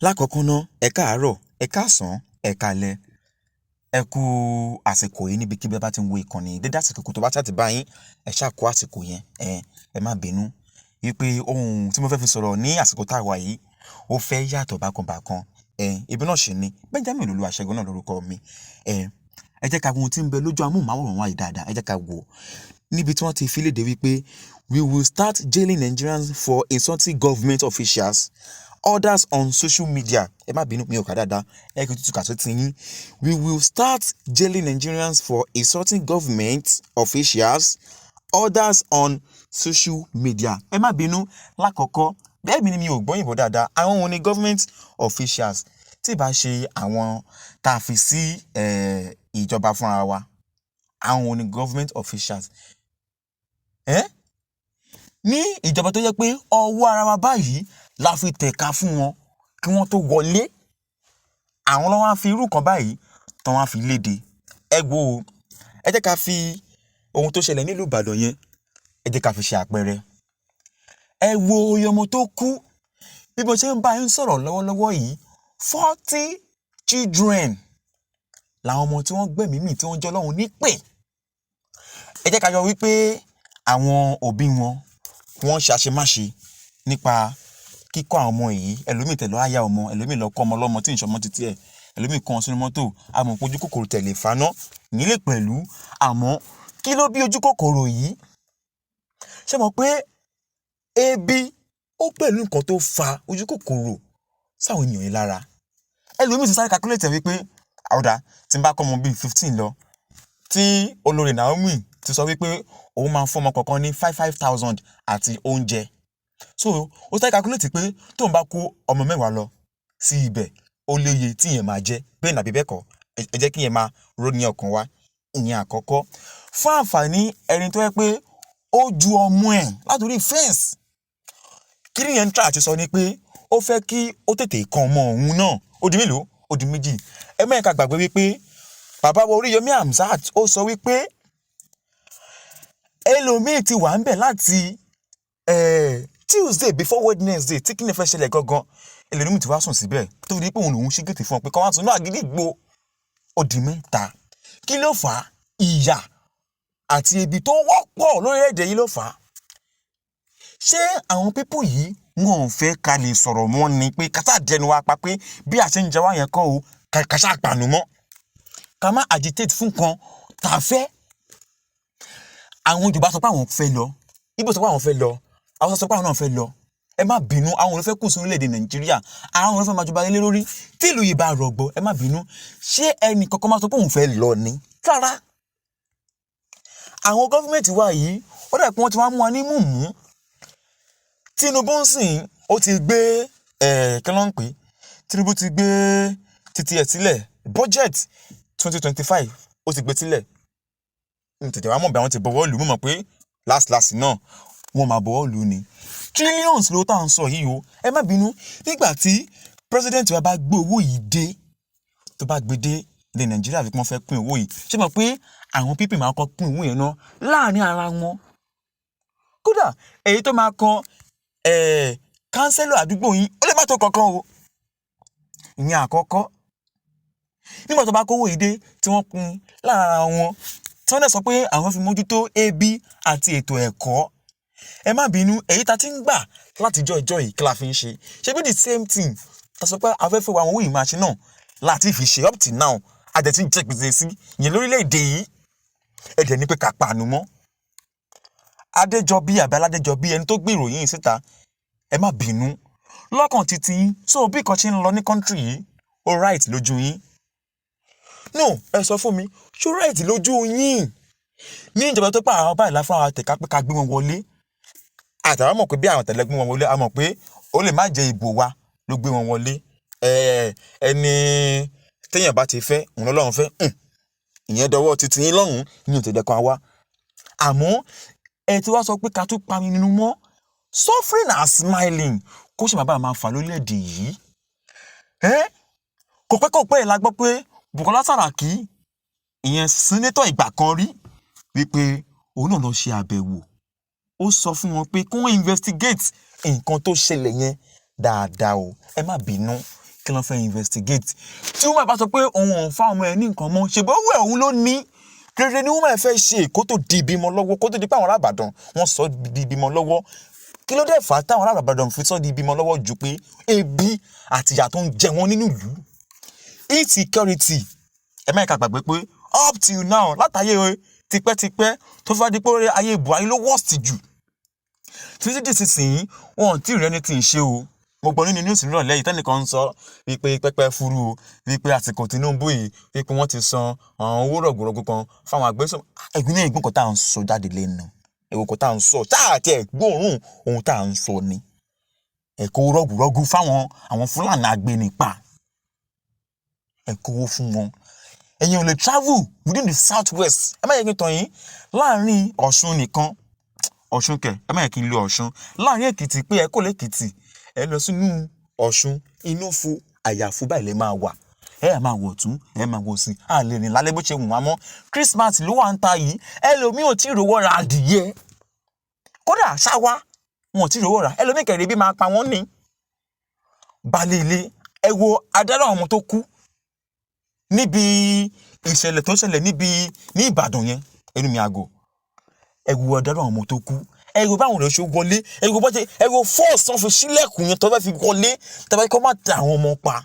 Lákọ̀ọ́kọ́ ná, ẹ káàárọ̀, ẹ káàsán, ẹ káalẹ́, ẹ kú àsìkò yìí níbikíbi bá ti ń wo ìkànnì dédé àsìkò tó bá ṣáà ti bá yín, ẹ ṣáà kú àsìkò yẹn, ẹ má bínú wípé ohun tí mo fẹ́ fi sọ̀rọ̀ ní àsìkò tá a wà yìí ó fẹ́ yàtọ̀ bákan, ibi náà ṣì ni Benjamin Olúwaṣẹ́gun náà lórúkọ mi. Ẹ jẹ́ ká wo ohun tí ń bẹ lójú amóhùnmáwòrán wa yìí dáadáa, ẹ jẹ́ ká wò níbi tí wọ́n ti fi léde wípé we will start jailing Nigerians for insulting government officials. Others on social media. Ẹ má bínú, mi ò kà dáadáa. Ẹ kì í tútù kà sí ti yín. We will start jailing Nigerians for insulting government officials. Others on social media. Ẹ má bínú, lákọ̀ọ́kọ́ bẹ́ẹ̀ mi ni mi ò gbọ́ òyìnbó dáadáa. Àwọn wo ni government officials tí ìbá ṣe àwọn tá a fi sí ìjọba fúnra wa. Àwọn wo ni government officials. Ní ìjọba tó jẹ́ pé ọwọ́ ara wa báyìí la fi tẹ̀ka fún wọn kí wọ́n tó wọlé. Àwọn ló wá fi irú kan báyìí tán wá fi léde. Ẹ gbọ́ o, ẹ jẹ́ ká fi ohun tó ṣẹlẹ̀ nílùú Ìbàdàn yẹn, ẹ jẹ́ ká fi ṣe àpẹẹrẹ. Ẹ wo iye ọmọ tó kú bí mo ṣe ń bá yín sọ̀rọ̀ lọ́wọ́lọ́wọ́ yìí 40 children làwọn ọmọ tí wọ́n gbẹ̀mí mì tí wọ́n jẹ́ Ọlọ́run nípè. Ẹ jẹ́ ká yọ wípé àwọn òbí wọn wọ́n ṣe àṣemáṣe nípa kíkọ́ àwọn ọmọ yìí. Ẹlòmíì tẹ̀lé àyà ọmọ, ẹlòmíì lọ kọ́ ọmọ lọ́mọ tí ìṣọmọ títí ẹ̀, ẹlòmíì kọ́ wọn sínú mọ́tò, àmọ́ ojú kòkòrò tẹ̀lé faná nílé pẹ̀lú. Àmọ́ kí ló bí ojú kòkòrò yìí? Ṣé mọ̀ pé ebi ó pẹ̀lú nǹkan tó fa ojú kòkòrò sáwọn ènìyàn yìí lára? Ẹlòmíì ti sáré calculate wípé àwòdà tí n bá kọ́ ọmọ bíi 15 lọ, tí olórí Naomi ti sọ wípé òun máa fún ọmọ kọ̀ọ̀kan ní 5,000 àti oúnjẹ. So ó sáré calculate pé tóun bá kó ọmọ 10 lọ sí ibẹ̀, ó léye tí yẹn máa jẹ. Bẹ́ẹ̀ nàbí bẹ́ẹ̀ kọ́, ẹ jẹ́ kí yẹn máa ró ní ọkàn wa. Ìyẹn àkọ́kọ́. Fún àǹfààní ẹni tó yẹ pé ó ju ọmọ ẹ̀ látòrí fence. Kí ni yẹn ń try àti sọ ni pé ó fẹ́ kí ó tètè kan ọmọ òun náà. Ó di mélòó? Ó di méjì. Ẹ má ká gbàgbé wípé bàbá wa Oríyọmí Hamzat ó sọ wípé ẹlòmíì ti wà ń bẹ̀ láti Tuesday before Wednesday tí kí ni fẹ́ ṣẹlẹ̀ gangan. Ẹlòmíì ti wá sùn síbẹ̀ tó fi di pé òun lòun ṣí gètè fún ọ pé kọ́ wá sùn náà Àgídìgbò. Ó di mẹ́ta. Kí ló fà á? Ìyà àti ebi tó wọ́pọ̀ lórílẹ̀-èdè yìí ló fà á. Ṣé àwọn pípù yìí wọn ò fẹ́ ká lè sọ̀rọ̀ mọ́ ni pé ká sáà dẹnu wa pa pé bí a ṣe ń jẹ wá yẹn kọ́ o, ká sáà pànù mọ́. Ká má agitate fún kan tá a fẹ́. Àwọn Yorùbá sọ pé àwọn fẹ́ lọ, Ìgbò sọ pé àwọn fẹ́ lọ, Haúsá sọ pé àwọn náà fẹ́ lọ. Ẹ má bínú, àwọn olùfẹ́ kù sí orílẹ̀-èdè Nàìjíríà, àwọn olùfẹ́ máa jọba lé lórí. Tí ìlú yìí bá rọgbọ, ẹ má bínú. Ṣé ẹnì kankan máa sọ pé òun fẹ́ lọ ni? Rárá. Àwọn gọ́fíńmẹ̀ntì wa yìí, ó dà pé wọ́n ti wá mú wa ní mùmú. Tinubu ń sìn, ó ti gbé kí ló ń pè? Tinubu ti gbé títí ẹ̀ sílẹ̀. Budget 2025 ó ti gbé sílẹ̀. Tètè wá mọ̀ bí àwọn ti bọ̀wọ́ lù ú, mọ̀ pé last náà wọ́n máa bọ̀wọ́ lù ú ni. Trillions ló tá à ń sọ yìí o. Ẹ má bínú. Nígbà tí president wa bá gbé owó yìí dé, tó bá gbé dé ilẹ̀ Nàìjíríà fi pé wọ́n fẹ́ pín owó yìí. Ṣé mọ̀ pé àwọn pípì máa kọ́ pín owó yẹn náà láàrin ara wọn? Kódà èyí tó máa kan kánsẹ́lọ̀ àdúgbò yín ó lè má tó kankan o. Ìyẹn àkọ́kọ́. Nígbà tó bá kówó yìí dé tí wọ́n pín láàrin ara wọn, tí wọ́n dẹ̀ sọ pé àwọn fi mójútó ebi àti ètò ẹ̀kọ́. Ẹ má bínú, èyí ta ti ń gbà láti ìjọ́ yìí kí la fi ń ṣe. Ṣé bí the same thing ta sọ pé afẹ́fẹ́ wa àwọn owó yìí máa ṣe náà láti fi ṣe up till now, a dẹ̀ ti ń jẹ́ gbèsè sí ìyẹn lórílẹ̀-èdè yìí. Ẹ dẹ̀ ní pé ká pàánù mọ́. Adéjọbí àbí Aládéjọbí ẹni tó gbé ìròyìn yìí síta ẹ má bínú lọ́kàn títí yín so bí nǹkan ṣe ń lọ ní kọ́ńtírì yìí ó right lójú yín no ẹ sọ fún mi ṣó right lójú yín ní ìjọba tó pa àwọn báyìí láfún àwọn tẹ̀ka pé ká gbé wọn wọlé àtàwọn mọ̀ pé bí àwọn tẹ̀lé gbé wọn wọlé a mọ̀ pé ó lè má jẹ́ ìbò wa ló gbé wọn wọlé ẹni téèyàn bá ti fẹ́ òun lọ́lọ́run fẹ́ ìyẹn dọwọ́ títí yín lọ́hùn ní òtẹ̀dẹ̀kan wa àmọ́ ẹ ti wá sọ pé ká tún pa mi nínú mọ́ suffering and smiling kó ṣe bàbá máa fà lórílẹ̀‐èdè yìí kò pẹ́ kò pẹ́ la gbọ́ pé Bùkọ́lá Sàràkí ìyẹn sínétọ̀ ìgbà kan rí wípé òun náà lọ ṣe àbẹ̀wò ó sọ fún wọn pé kí wọ́n investigate nǹkan tó ṣẹlẹ̀ yẹn dáadáa o ẹ má bínú kí ló fẹ́ investigate tí wọ́n bá sọ pé òun ò fa ọmọ ẹ ní nǹkan mọ́ ṣèbọ̀ owó ẹ̀ òun ló ní rere ni wọ́n máa fẹ́ ṣe kó tó di ìbímọ lọ́wọ́ kó tó di pé àwọn arábàdàn wọ́n sọ di ìbímọ lọ́wọ́ kí ló dé fà á táwọn arábàdàn fi sọ di ìbímọ lọ́wọ́ ju pé ebi àti ìyà tó ń jẹ wọ́n nínú ìlú insecurity ẹ má gbàgbé pé up till now látàyè tipẹ́tipẹ́ tó fẹ́ di pé ayé Buhari ló worst jù títí di sísìn wọn ò tí ì rẹ́ni tí ì ṣe o mo gbọ́ nínú news nírọ̀lẹ́ yìí tẹ́nìkan ń sọ wípé pẹ́pẹ́ furu o wípé àsìkò Tinubu yìí wípé wọ́n ti san àwọn owó rọ̀gùrọ̀gù kan fáwọn àgbẹ̀sọ̀ ẹ̀gbìn ìgbọ́n kan tá à ń sọ jáde lẹ́nu èwo kan tá à ń sọ táàtì ẹ̀gbọ́n ohun tá à ń sọ ni ẹ̀kọ́ rọ̀gùrọ̀gù fáwọn àwọn Fúlàní agbẹnipa ẹ̀kọ́ owó fún wọn ẹ̀yin ò lè travel within the south west ẹ má yẹ kí n tàn yín láàrin Ọ̀ṣun nìkan Ọ̀ṣun kẹ ẹ má yẹ kí n lo Ọ̀ṣun láàrin Èkìtì pé ẹ kò lè Èkìtì ẹ lọ sínú Ọ̀ṣun inú fún àyàfú báyìí lè máa wà ẹ máa wọ̀ tún ẹ máa wọ̀ sí a lè rìn lálẹ́ bó ṣe wù wá mọ́ Christmas ló wà ń ta yìí ẹlòmíì ò tí ì rówó ra adìyẹ kódà ṣáwá wọn ò tí ì rówó ra ẹlòmíì kẹrì bí máa pa wọ́n ní balẹ̀ ilé ẹ wo adára ọmọ tó kú níbi ìṣẹ̀lẹ̀ tó ṣẹlẹ̀ ní Ìbàdàn yẹn ẹnu mi àgọ́ ẹ wo adára ọmọ tó kú ẹ wo báwọn rẹ̀ ṣe wọlé ẹ wo bọ́jẹ́ ẹ wo fọ́ọ̀sì wọn fi sílẹ̀kùn yẹn tó fẹ́ fi wọlé tàbí kọ́ má tẹ àwọn ọmọ pa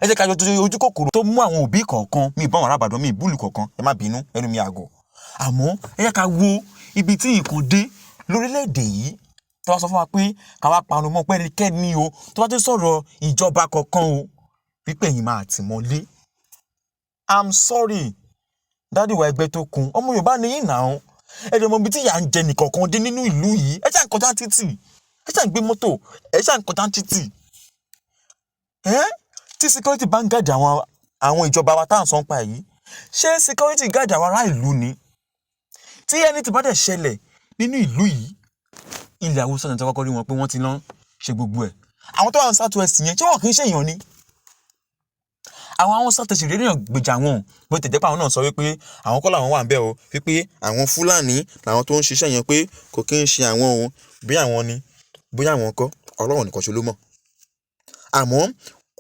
ẹ jẹ́ ká jọ ojú kòkòrò tó mú àwọn òbí kọ̀ọ̀kan mi ìbọn àràbàdàn mi ìbúlù kọ̀ọ̀kan ẹ má bínú ẹnu mi àgọ́ àmọ́ ẹ jẹ́ ká wo ibi tí nǹkan dé lórílẹ̀‐èdè yìí tó wá sọ fún wa pé ká wá panu mọ́ pé ẹnikẹ́ni o tó bá ti sọ̀rọ̀ ìjọba kọ̀ọ̀kan o wípé ẹ̀yin máa tì mọ́lé I'm sorry dádì wa ẹgbẹ́ tó kun ọmọ Yorùbá ni yín náà ẹ̀rọ ọmọ ibi tí ìyà ń jẹ nìkọ̀ọ̀kan dé nínú ìlú yìí ẹ ṣáà ń kọjá títì ẹ ṣáà ń gbé mọ́tò ẹ ṣáà ń kọjá títì tí security bá ń gàdì àwọn ìjọba wa tá à ń sọ ń pa yìí ṣé security gàdì àwọn ará ìlú ni tí ẹni tí bá dẹ̀ ṣẹlẹ̀ nínú ìlú yìí ilẹ̀ Haúsá náà ti kọ́kọ́ rí wọn pé wọ́n ti lọ ṣe gbogbo ẹ̀ àwọn tó wà ní south west yẹn ṣé wọn kì í ṣèyàn ni àwọn Haúsá tẹ̀sí rédíò gbèjà wọn bó tẹ̀jẹ́ pé àwọn náà sọ wípé àwọn kọ́ làwọn wà ń bẹ̀ o wípé àwọn Fúlàní làwọn tó ń ṣiṣẹ́ yẹn pé kò kí ń ṣe àwọn òun bí àwọn ni bóyá àwọn kọ́ Ọlọ́run nìkan ṣe ló mọ̀ àmọ́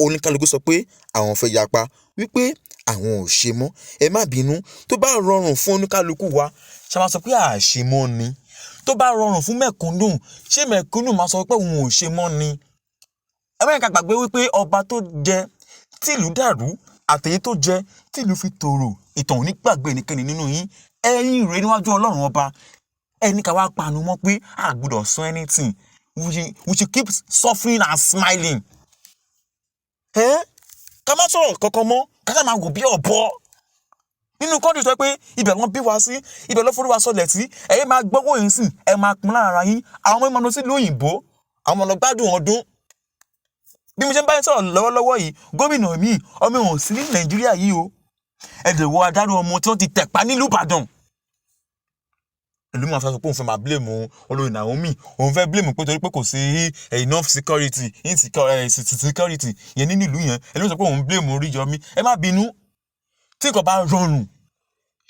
oníkálukú sọ pé àwọn fẹ́ yapa wípé àwọn ò ṣe mọ́ ẹ má bínú tó bá rọrùn fún oníkálukú wa ṣe máa sọ pé àṣemọ́ ni tó bá rọrùn fún mẹ̀kúnnù ṣé mẹ̀kúnnù máa sọ pé òun ò ṣe mọ́ ni ẹ má gbàgbé wípé ọba tó jẹ tìlú dàrú àtẹ̀yẹ tó jẹ tìlú fi tòrò ìtàn ò ní gbàgbé ẹnikẹ́ni nínú yín ẹ̀yin rèé níwájú Ọlọ́run ọba ẹni ká wá panu mọ́ pé a gbọ́dọ̀ sọ anything we should keep suffering and smiling ká má sọ̀rọ̀ kankan mọ́ ká má wò bí ọ̀bọ nínú kọ́ńtì sọ pé ibẹ̀ wọ́n bí wa sí ibẹ̀ ló forí wa sọlẹ̀ sí ẹ̀yẹ́ máa gbọ́wọ́ yín sìn ẹ̀ máa pin lára yín àwọn ọmọ ìmọ̀ lọ sí ìlú òyìnbó àwọn ọmọ lọ gbádùn ọdún bí mo ṣe ń bá yín sọ̀rọ̀ lọ́wọ́lọ́wọ́ yìí gómìnà mi ọmọ ìwọ̀n sí ní Nàìjíríà yìí o ẹ̀dẹ̀ wọ adarí ọmọ tí wọ́n ti tẹ̀pa nílùú Ìbàdàn ìlú máa fẹ́ sọ pé òun fẹ́ máa blame olórí Naomi òun fẹ́ blame pé torí pé kò sí enough security security yẹn nínú ìlú yẹn ẹni sọ pé òun blame Oríyọmí ẹ má bínú tí nǹkan bá rọrùn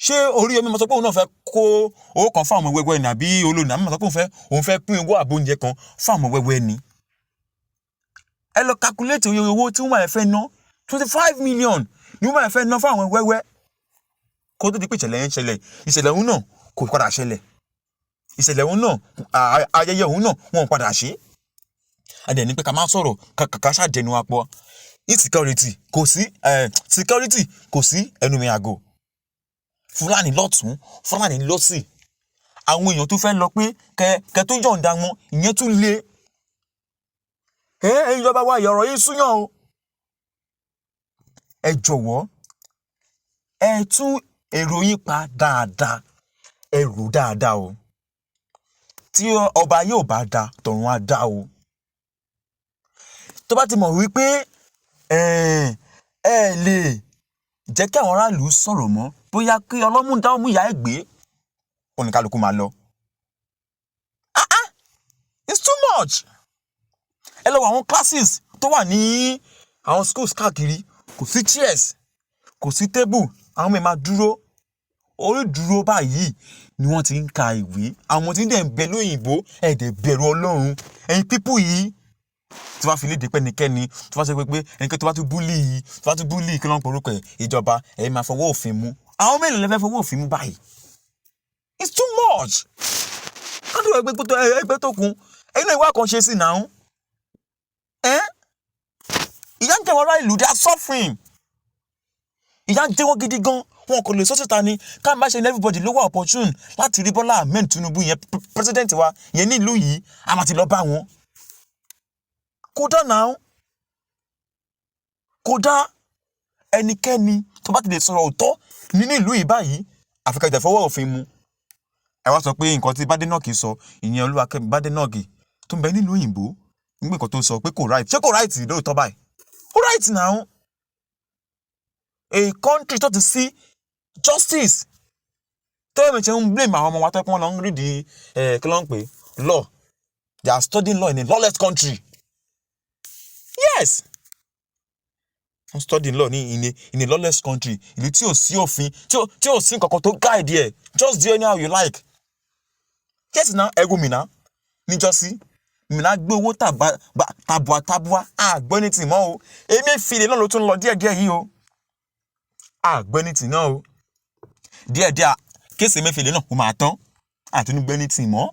ṣé Oríyọmí máa sọ pé òun náà fẹ́ kó owó kan fún àwọn wẹ́wẹ́ ni àbí olórí Naomi máa sọ pé òun fẹ́ pín owó àbóúnjẹ kan fún àwọn wẹ́wẹ́ ni ẹ lọ calculate oye owó tí wọ́n máa fẹ́ ná 25 million ni wọ́n máa fẹ́ ná fún àwọn wẹ́wẹ́ kó tó di pé ìṣẹ̀lẹ̀ yẹn ṣẹlẹ̀ ìṣẹ̀lẹ̀ òun náà kò padà ṣẹlẹ̀ ìṣẹ̀lẹ̀ òun náà ayẹyẹ òun náà wọn ò padà ṣe adẹ̀ ní pé ká má sọ̀rọ̀ kàkà ṣàjẹnu apọ̀ insecurity kò sí security kò sí ẹnu mi àgọ́ Fúlàní lọ́tún Fúlàní lọ́sì àwọn èèyàn tó fẹ́ lọ pé kẹ tó yọ̀ǹda wọn ìyẹn tún le. Ìjọba wa ọ̀rọ̀ yìí súyàn o. Ẹ jọ̀wọ́ ẹ tún èrò yín pa dáadáa, ẹ rò dáadáa o. Tí ọba yóò bá da tọ̀run á dá o. Tó bá ti mọ̀ wípé ẹ lè jẹ́ kí àwọn aráàlú sọ̀rọ̀ mọ́, bóyá kí ọlọ́mú dá ọmú ìyá ẹ̀ gbé, oníkálukú máa lọ. It's too much. Ẹ lọ wọ àwọn classes tó wà ní àwọn schools káàkiri, kò sí chairs, kò sí table, àwọn ọmọ ẹ̀ máa dúró. Orí dúró báyìí ni wọ́n ti ń ka ìwé. Àwọn tí ń dẹ̀ ń bẹ lóyìnbó ẹ̀ dẹ̀ bẹ̀rù Ọlọ́run. Ẹ̀yin pípù yìí tí wọ́n fi léde pẹ́nikẹ́ni tó bá sọ pé ẹnikẹ́ni tó bá tún búlì kí ló ń porúkọ ẹ̀ ìjọba ẹ̀ máa fọwọ́ òfin mú. Àwọn mélòó lè fẹ́ fọwọ́ òfin mú báyìí? It's too much. Kádùn ẹgbẹ́ tó kún ẹ̀yin náà ìwà kan ṣe sí náà. Ìyà ń jẹ wọn ará ìlú, they are suffering. Ìyà ń jẹ wọn gidi gan. Wọn kò lè sọ síta ni ká má ṣe ní everybody ló wà opportune láti rí Bọ́lá Ahmed Tinubu yẹn president wa yẹn nílùú yìí a máa ti lọ bá wọn. Kódà náà kódà ẹnikẹ́ni tó bá ti lè sọ̀rọ̀ òótọ́ nínú ìlú yìí báyìí àfikà ìtẹ̀fọwọ́ òfin mu. Ẹ wá sọ pé nǹkan tí Badenoch sọ ìyẹn Olúwakẹ́mi Badenoch tó ń bẹ nílùú òyìnbó nígbà nǹkan tó sọ pé kò right, ṣé kò right lóòótọ́ báyìí? Ó right now. A country tó ti sí justice tó yẹ ṣe ń blame àwọn ọmọ wa tó pọ́n lọ ń read kí ló ń pè law. They are studying law in a lawless country. Yes. I'm studying law in a lawless country. Ìlú tí ò sí òfin, tí ò sí nǹkan kan tó guide ẹ̀. Just do anyhow you like. Yes now, ẹ gómìnà níjọ́sí. Mìnà gbé owó tabua àgbọ́ni tì mọ́ o. Emefiele náà ló tún lọ díẹ̀díẹ̀ yìí o. Àgbọ́ni tì náà o. Díẹ̀díẹ̀ kéèsì Emefiele náà kò máa tán. Àtúnúgbẹ́ni tì mọ́.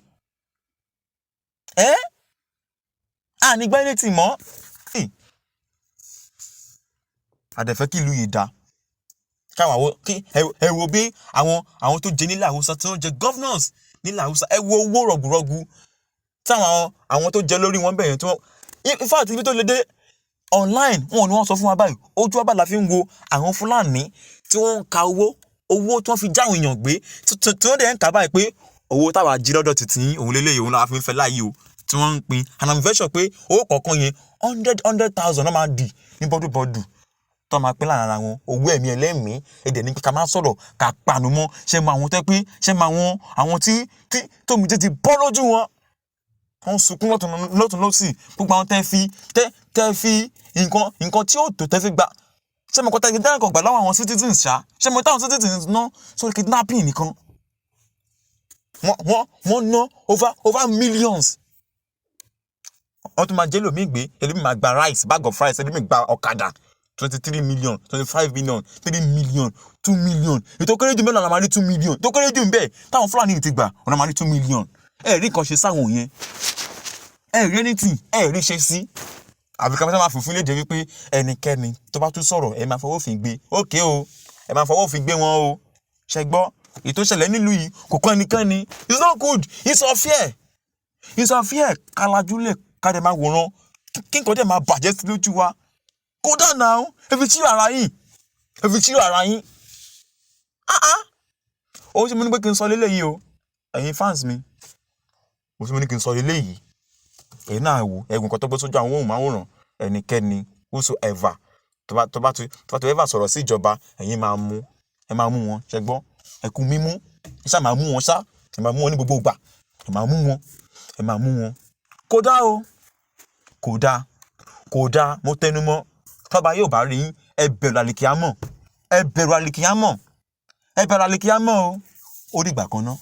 Ànígbẹ́ni tì mọ́. Àdẹ̀fẹ́ kí ìlú yìí dá. Káwọn ẹ wo bí àwọn tó jẹ nílẹ̀ Haúsá tí wọ́n jẹ governors nílẹ̀ Haúsá, ẹ wo owó rọ̀gùrọ̀gù táwọn àwọn tó jẹ lórí wọn bẹ̀yẹn tí wọ́n in fact ibi tó lè dé online wọn ni wọ́n sọ fún wa báyìí ojú ọba la fi ń wo àwọn Fúlàní tí wọ́n ń ka owó tí wọ́n fi já àwọn èèyàn gbé tí wọ́n dẹ̀ ń kà báyìí pé owó táwa jí lọ́dọ̀ títí òun lélẹ́yìí òun la fi ń fẹ́ láàyè o tí wọ́n ń pín and I'm very sure pé owó kọ̀ọ̀kan yẹn 100,000 náà máa dì ní bọ́dúbọ́dù tó máa pín lára wọn owó ẹ̀mí ẹlẹ́mìí èdè ní ká máa sọ̀rọ̀ ká pàánù mọ́ ṣe mọ àwọn tẹ́ pé ṣe mọ àwọn tí tómi tètè bọ́ lójú wọn wọ́n sunkún lọ́tún lọ́sì gbogbo àwọn tẹ́ fi nǹkan tí ó tó tẹ́ fi gbà ṣe mọ̀ kọ́ta ìgbà kan gbà lọ́wọ́ àwọn citizens ṣá ṣe mọ̀ táwọn citizens ná sórí kidnapping nìkan wọ́n ná over millions. Wọ́n tún máa jẹ́ lómi gbé ẹlòmíì máa gba rice bag of rice ẹlòmíì gba ọ̀kadà 23 million 25 million 3 million 2 million ètò kéré jù mẹ́lá la máa rí 2 million tó kéré jù ń bẹ́ẹ̀ táwọn Fúlàní ti gbà ọ̀nà máa rí 2 million. Ẹ rí nǹkan ṣe sáwọn yẹn ẹ rí anything ẹ rí ṣe sí àfi ká máa fòfin léde wípé ẹnikẹ́ni tó bá tún sọ̀rọ̀ ẹ máa fọwọ́ òfin gbé ókè o ẹ máa fọwọ́ òfin gbé wọn o ṣẹ gbọ́ ètò ìṣẹ̀lẹ̀ nílùú yìí kò kọ́ ẹnikẹ́ni it's not good it's unfair kálájúlẹ̀ ká dẹ̀ máa wòran kí nǹkan dẹ̀ máa bàjẹ́ sí lójú wa kódà náà ẹ fi ṣírò ara yín ó ṣe mo ní pé kí n sọ léléyìí o ẹ̀yin fans mi ó ṣe mo ní kí n sọ léléyìí èyí náà wò ẹ̀gùn kan tó gbé sójú àwọn ohun máwòrán ẹnikẹ́ni whosoever tó bá tó ever sọ̀rọ̀ sí ìjọba ẹ̀yin máa mú wọn ṣẹ gbọ́ ẹkùn mímú ẹ ṣáà máa mú wọn ṣá ẹ máa mú wọn ní gbogbo ìgbà ẹ máa mú wọn kódà o kódà mo tẹnu mọ́ tọ́ba yóò bá rí yín ẹ bẹ̀rù àlìkíyámọ̀ o ó dìgbà kan náà.